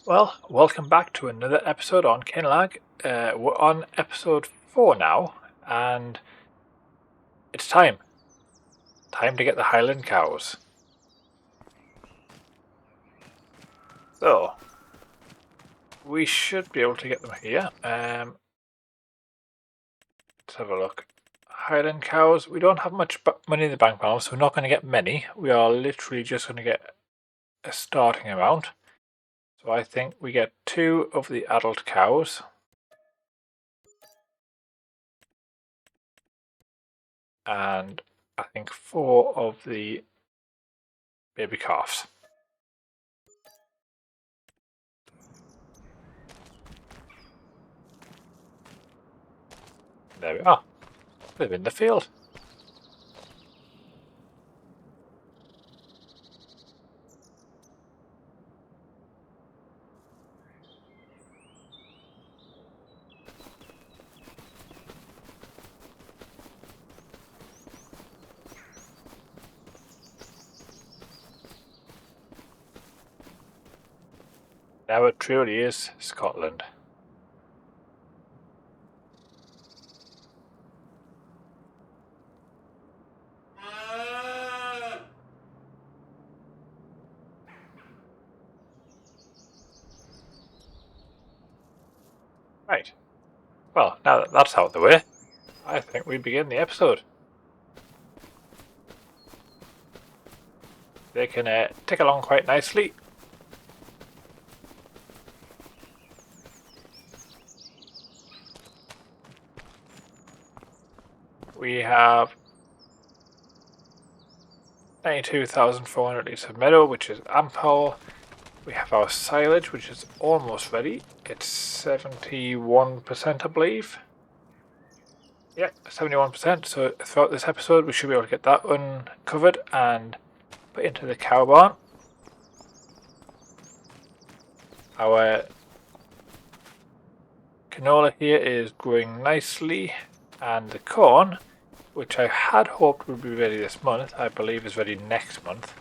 Well, welcome back to another episode on Kinlaig. We're on episode 4 now, and it's time. Time to get the Highland cows. So, we should be able to get them here. Let's have a look. Highland cows, we don't have much money in the bank balance, so we're not going to get many. We are literally just going to get a starting amount. So I think we get 2 of the adult cows. And I think 4 of the baby calves. There we are. Live in the field. Now it truly is Scotland. Right. Well, now that that's out of the way, I think we begin the episode. They can tick along quite nicely. We have 92,400 litres of meadow, which is ample. We have our silage, which is almost ready. It's 71%, I believe. Yep, 71%. So throughout this episode, we should be able to get that uncovered and put into the cow barn. Our canola here is growing nicely, and the corn, which I had hoped would be ready this month, I believe is ready next month.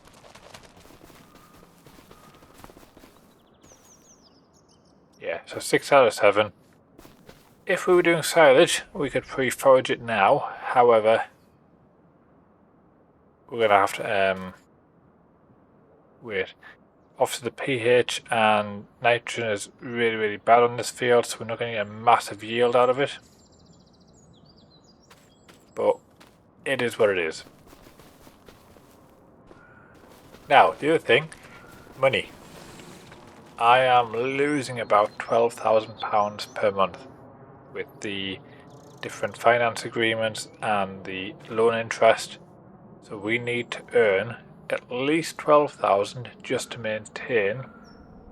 Yeah, so 6 out of 7. If we were doing silage, we could pre-forage it now. However, we're going to have to wait. Obviously the pH and nitrogen is really bad on this field, so we're not going to get a massive yield out of it. But it is what it is. Now, the other thing, money. I am losing about £12,000 per month with the different finance agreements and the loan interest. So we need to earn at least 12,000 just to maintain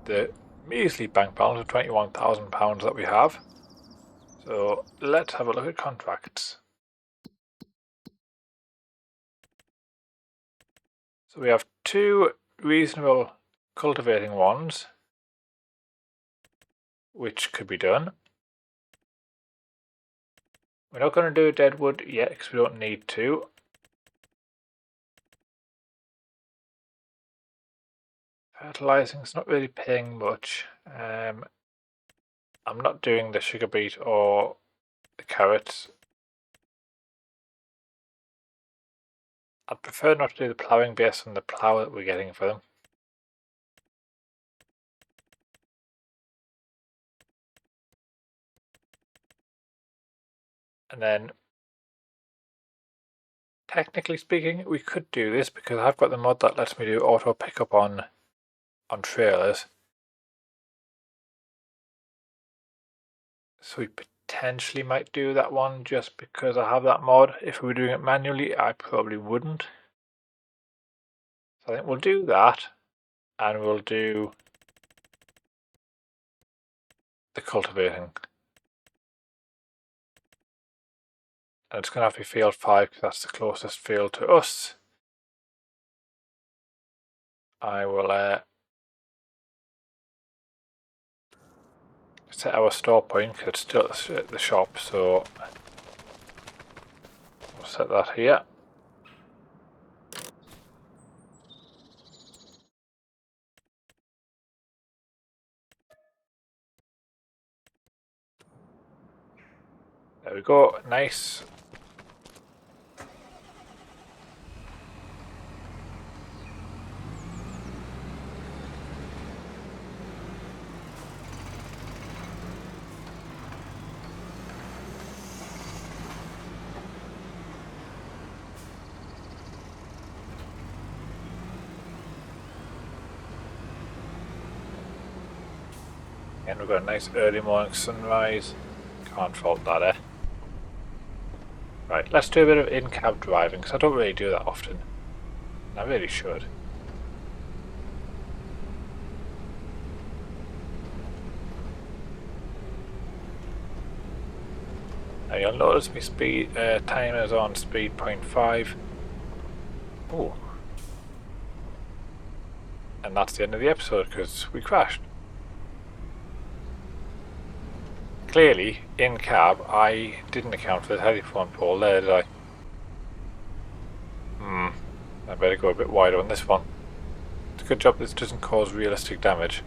the measly bank balance of £21,000 that we have. So let's have a look at contracts. So we have 2 reasonable cultivating ones, which could be done. We're not going to do deadwood yet because we don't need to. Fertilizing is not really paying much. I'm not doing the sugar beet or the carrots. I'd prefer not to do the ploughing based on the plough that we're getting for them. And then, technically speaking, we could do this because I've got the mod that lets me do auto pickup on trailers. So we potentially might do that one just because I have that mod. If we were doing it manually, I probably wouldn't. So I think we'll do that, and we'll do the cultivating. And it's going to have to be field 5 because that's the closest field to us. I will set our store point because it's still at the shop, so we'll set that here. There we go, nice. And we've got a nice early morning sunrise. Can't fault that, eh? Right, let's do a bit of in-cab driving, because I don't really do that often. And I really should. Now you'll notice my speed timer is on speed 0.5. Oh. And that's the end of the episode, because we crashed. Clearly, in cab, I didn't account for the telephone pole there, did I? I better go a bit wider on this one. It's a good job this doesn't cause realistic damage.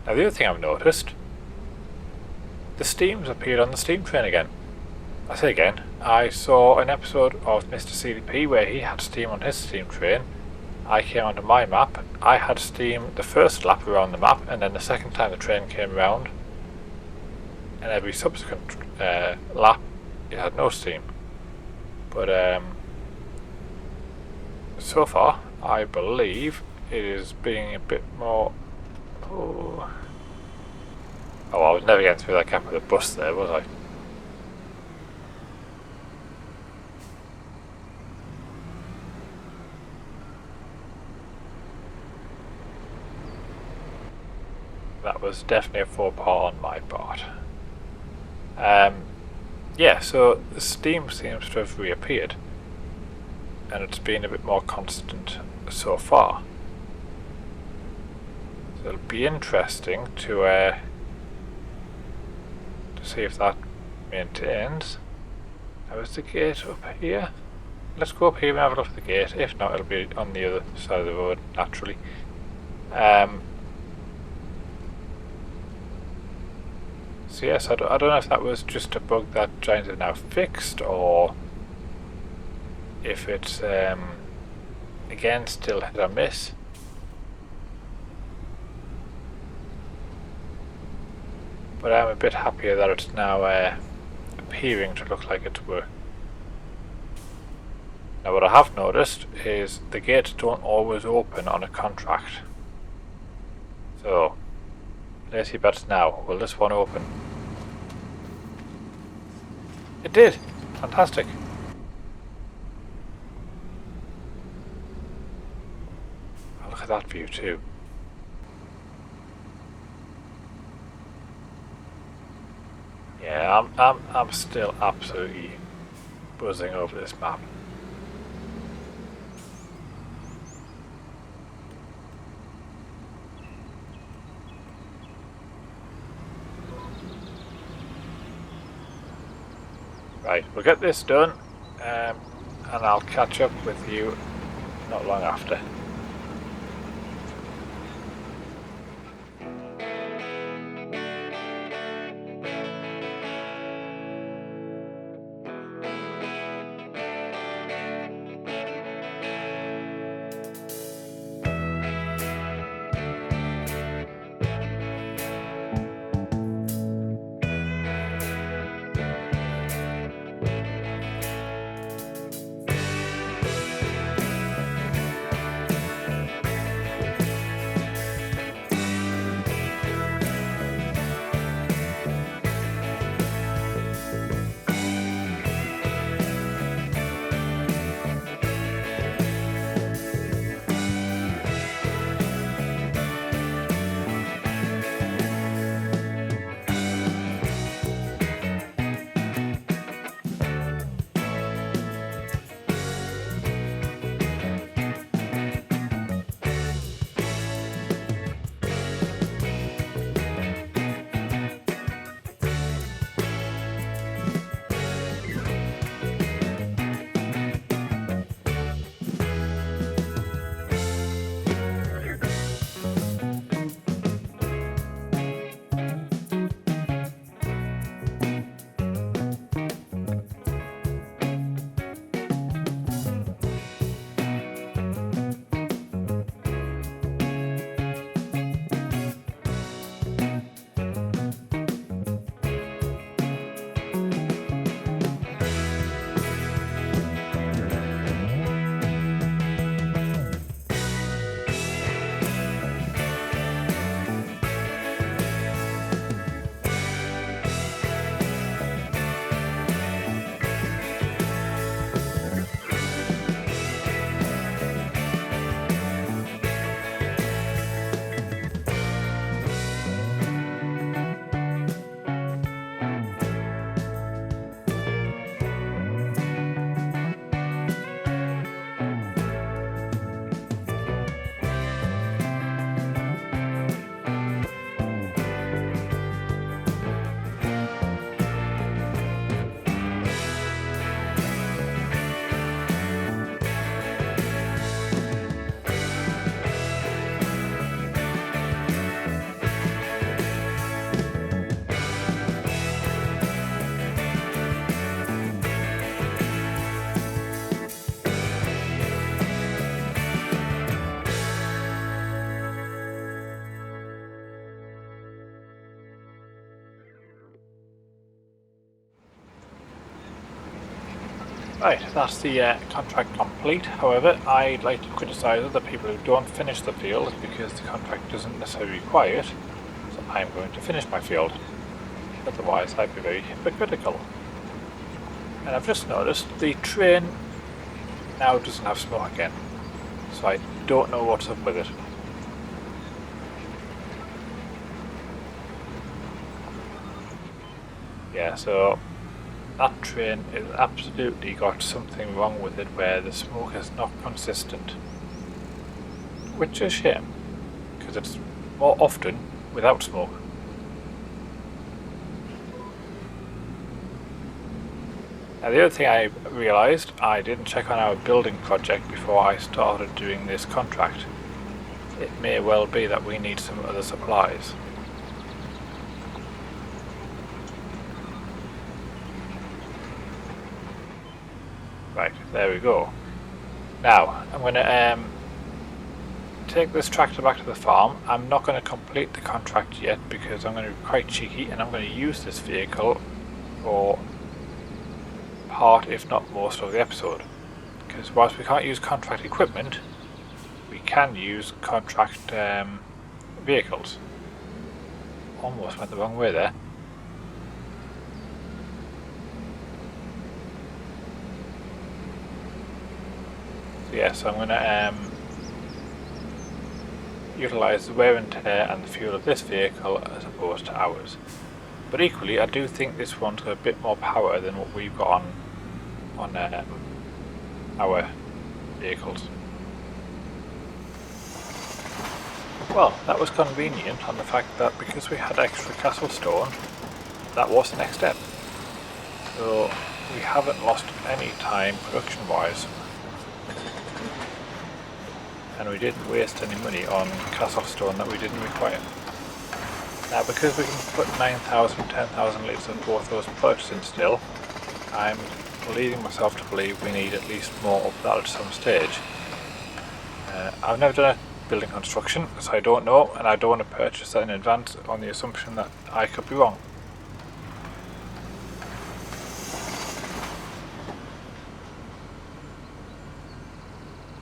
Now the other thing I've noticed, the steam's appeared on the steam train again. I say again, I saw an episode of Mr. CDP where he had steam on his steam train. I came onto my map, I had steam the first lap around the map, and then the second time the train came around, and every subsequent lap it had no steam. But so far, I believe it is being a bit more... Oh, I was never getting through that gap with a bus there, was I? That was definitely a faux pas on my part. Yeah, so the steam seems to have reappeared, and it's been a bit more constant so far. So it'll be interesting to see if that maintains. Now is the gate up here? Let's go up here and have a look at the gate. If not, it'll be on the other side of the road naturally. So yes, I don't know if that was just a bug that Giants have now fixed, or if it's again still hit or miss. But I'm a bit happier that it's now appearing to look like it's working. Now what I have noticed is the gates don't always open on a contract. So, let's see bets now. Will this one open? It did! Fantastic. Oh, look at that view too. Yeah, I'm still absolutely buzzing over this map. Right, we'll get this done, and I'll catch up with you not long after. Right, that's the contract complete. However, I'd like to criticise other people who don't finish the field because the contract doesn't necessarily require it. So I'm going to finish my field. Otherwise, I'd be very hypocritical. And I've just noticed the train now doesn't have smoke again. So I don't know what's up with it. Yeah, so that train has absolutely got something wrong with it where the smoke is not consistent. Which is a shame, because it's more often without smoke. Now the other thing I realised, I didn't check on our building project before I started doing this contract. It may well be that we need some other supplies. Right, there we go. Now, I'm going to take this tractor back to the farm. I'm not going to complete the contract yet because I'm going to be quite cheeky and I'm going to use this vehicle for part, if not most, of the episode. Because whilst we can't use contract equipment, we can use contract vehicles. Almost went the wrong way there. Yes, I'm going to utilise the wear and tear and the fuel of this vehicle as opposed to ours. But equally, I do think this one's got a bit more power than what we've got on our vehicles. Well, that was convenient on the fact that because we had extra castle stone, that was the next step. So we haven't lost any time production-wise. And we didn't waste any money on castle stone that we didn't require. Now because we can put 9,000, 10,000 litres of both those products in still, I'm leading myself to believe we need at least more of that at some stage. I've never done a building construction, so I don't know, and I don't want to purchase that in advance on the assumption that I could be wrong.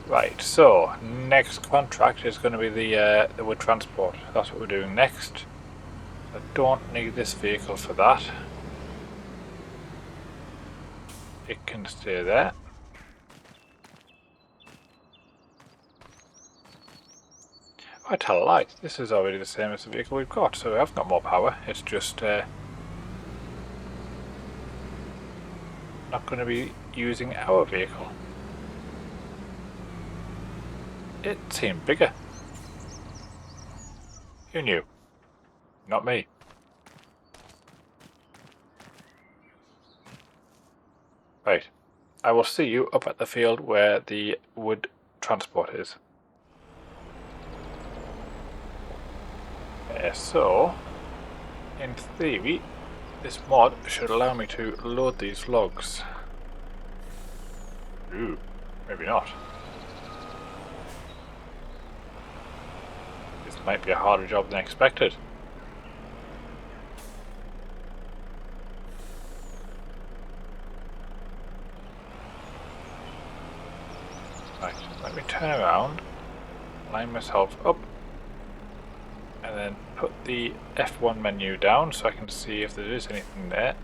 Right, so next contract is going to be the wood transport. That's what we're doing next. I don't need this vehicle for that. It can stay there. I tell a lie, this is already the same as the vehicle we've got, so we haven't got more power. It's just not going to be using our vehicle. It seemed bigger. Who knew? Not me. Right. I will see you up at the field where the wood transport is. So, in theory, this mod should allow me to load these logs. Ooh, maybe not. This might be a harder job than expected. Right, let me turn around, line myself up, and then put the F1 menu down so I can see if there is anything there.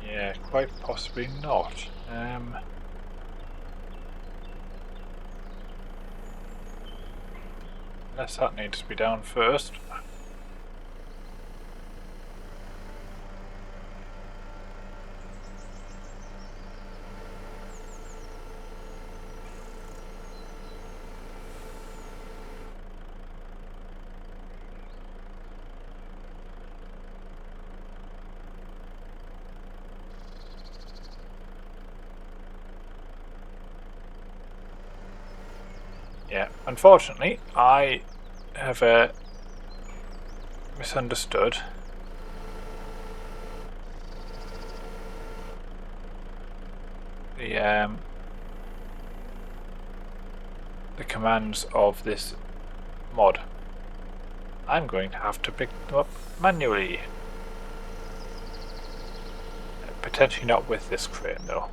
Yeah, quite possibly not. Unless that needs to be down first. Yeah, unfortunately, I have misunderstood the commands of this mod. I'm going to have to pick them up manually. Potentially not with this crane though.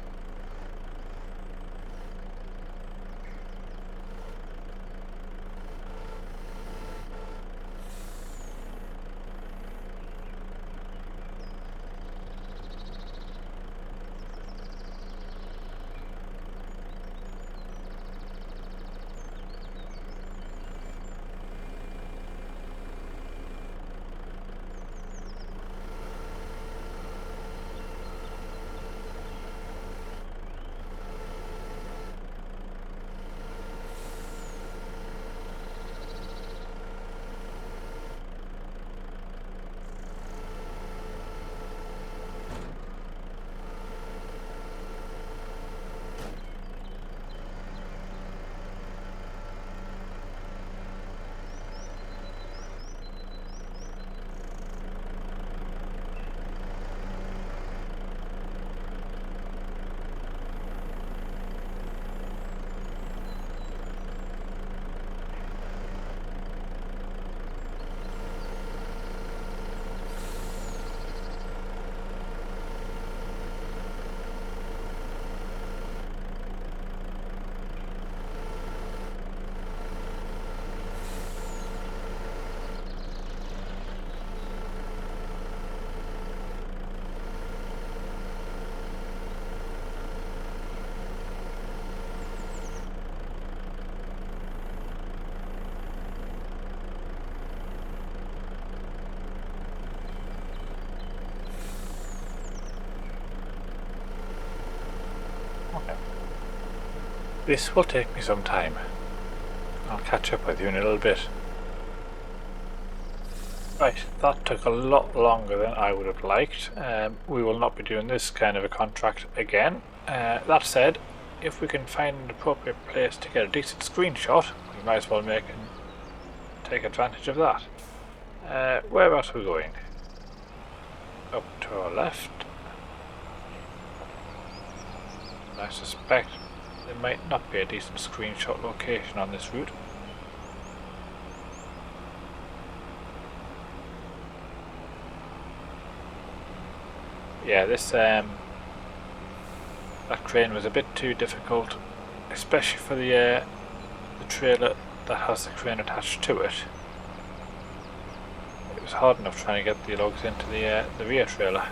Okay. This will take me some time. I'll catch up with you in a little bit. Right, that took a lot longer than I would have liked. We will not be doing this kind of a contract again. That said, if we can find an appropriate place to get a decent screenshot, we might as well take advantage of that. Whereabouts are we going? Up to our left. I suspect there might not be a decent screenshot location on this route. Yeah, that crane was a bit too difficult, especially for the trailer that has the crane attached to it. It was hard enough trying to get the logs into the rear trailer.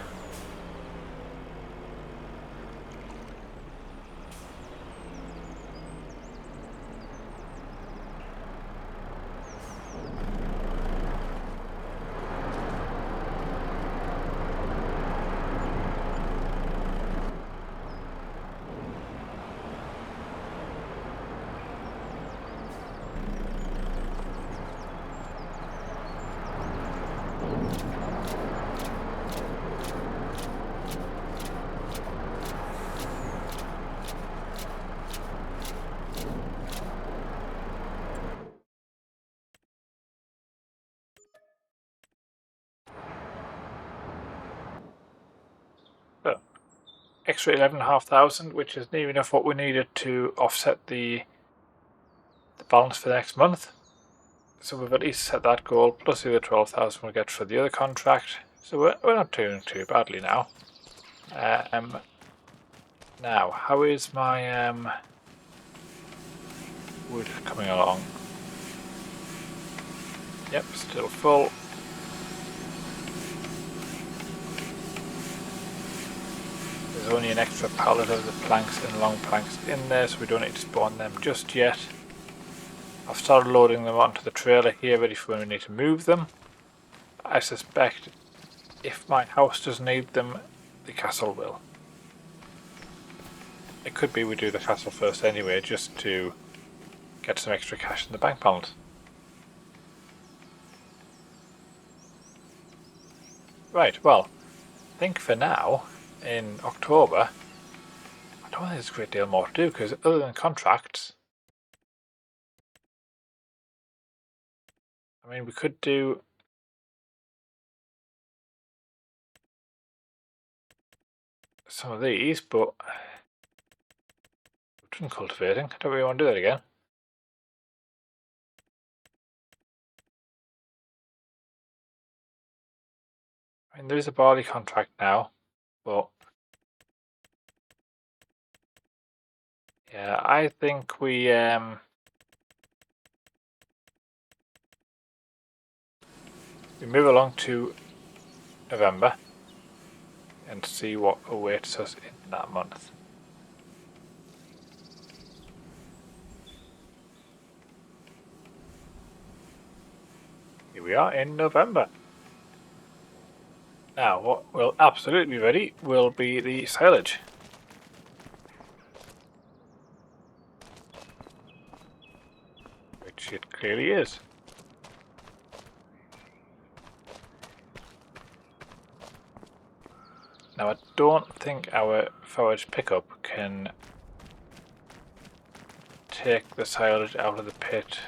So, extra 11,500, which is near enough what we needed to offset the balance for the next month. So we've at least set that goal, plus the other 12,000 we'll get for the other contract. So we're not doing too badly now. Now, how is my wood coming along? Yep, still full. There's only an extra pallet of the planks and long planks in there, so we don't need to spawn them just yet. I've started loading them onto the trailer here, ready for when we need to move them. I suspect if my house doesn't need them, the castle will. It could be we do the castle first anyway, just to get some extra cash in the bank balance. Right, well, I think for now, in October, I don't think there's a great deal more to do, because other than contracts, I mean, we could do some of these, but we've done cultivating. I don't really want to do that again. I mean, there is a barley contract now, but yeah, I think we move along to November and see what awaits us in that month. Here we are in November. Now, what will absolutely be ready will be the silage. Which it clearly is. Now, I don't think our forage pickup can take the silage out of the pit.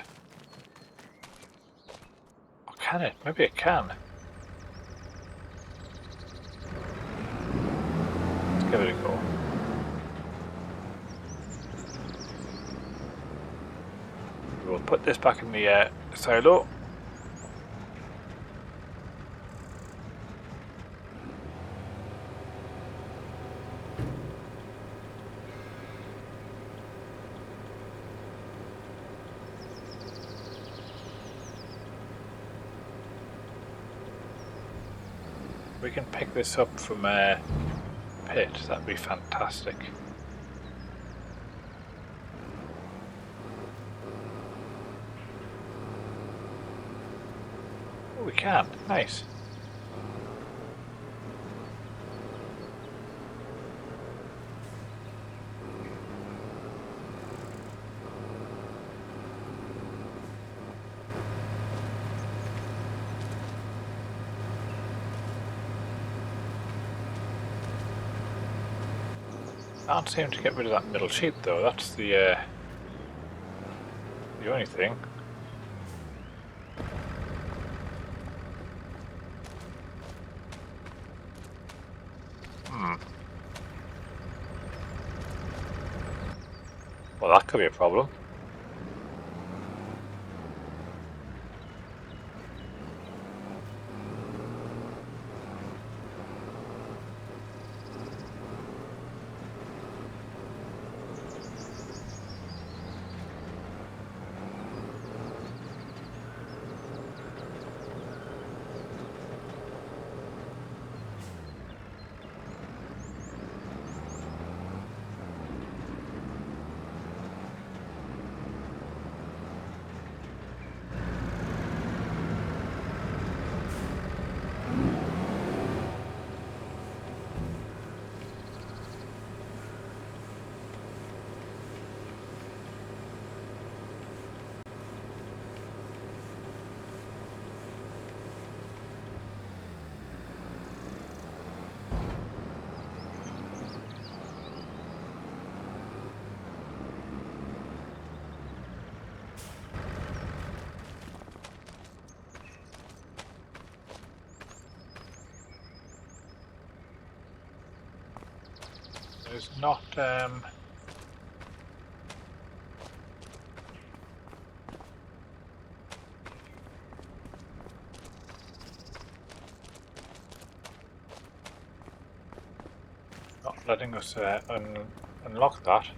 Or can it? Maybe it can. Let's give it a go. We will put this back in the silo. We can pick this up from a pit, that'd be fantastic. Oh, we can, nice. Can't seem to get rid of that middle sheep though, that's the only thing. Well, that could be a problem. There's not not letting us unlock that.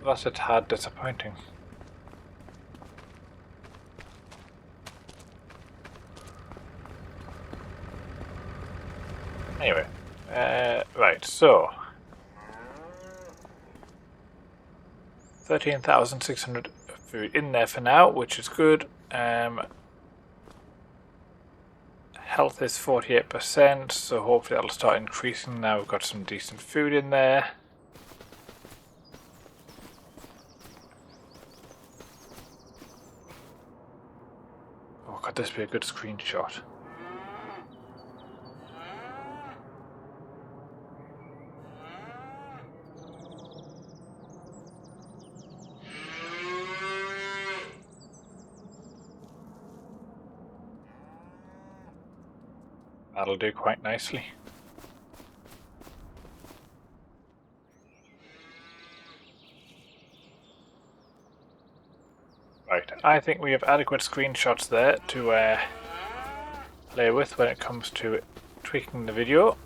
That's a tad disappointing. Anyway, right, so 13,650 food in there for now, which is good. Health is 48%, so hopefully that'll start increasing now we've got some decent food in there. Oh, could this be a good screenshot? That'll do quite nicely. Right, I think we have adequate screenshots there to play with when it comes to tweaking the video.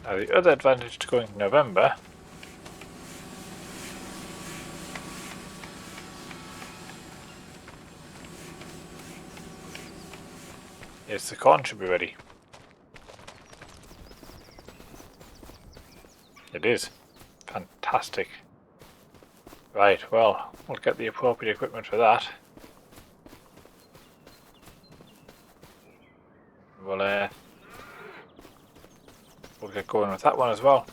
Now the other advantage to going to November is the corn should be ready. It is. Fantastic. Right, well, we'll get the appropriate equipment for that. We'll get going with that one as well.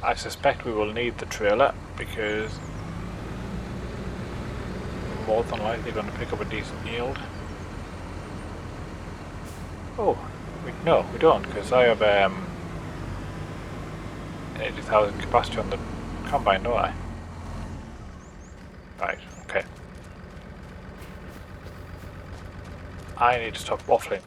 I suspect we will need the trailer because we're more than likely going to pick up a decent yield. Oh, no, we don't, because I have 80,000 capacity on the combine, don't I? Right, okay. I need to stop waffling.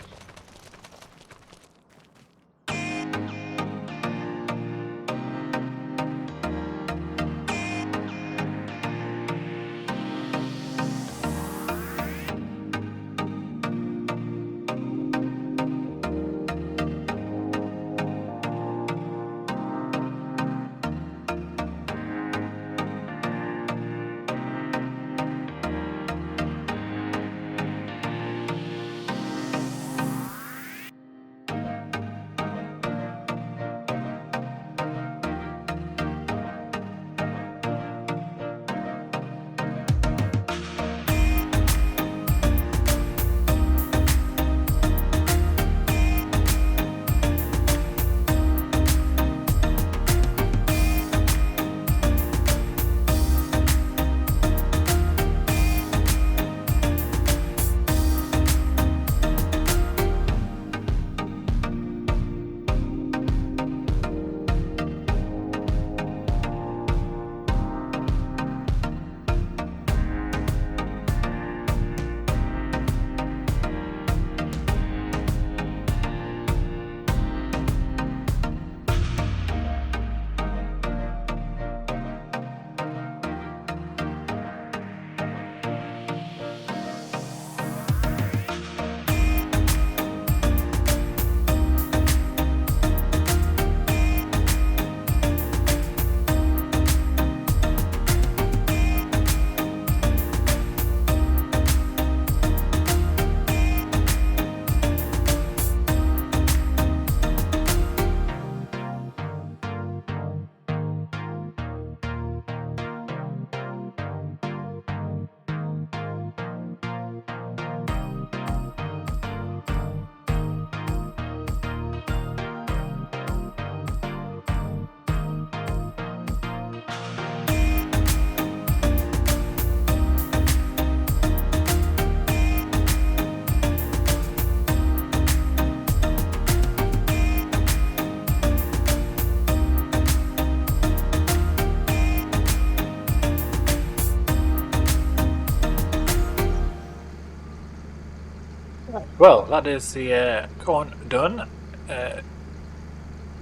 Well, that is the corn done.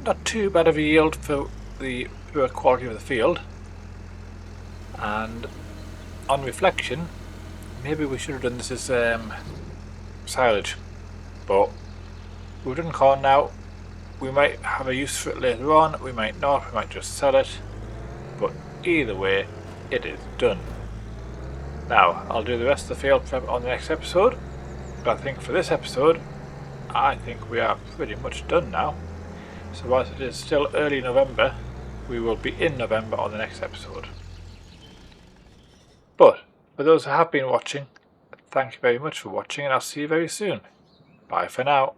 Not too bad of a yield for the poor quality of the field. And on reflection, maybe we should have done this as silage. But we've done corn now. We might have a use for it later on, we might not, we might just sell it, but either way, it is done. Now, I'll do the rest of the field prep on the next episode, but I think for this episode, I think we are pretty much done now. So whilst it is still early November, we will be in November on the next episode. But for those who have been watching, thank you very much for watching, and I'll see you very soon. Bye for now.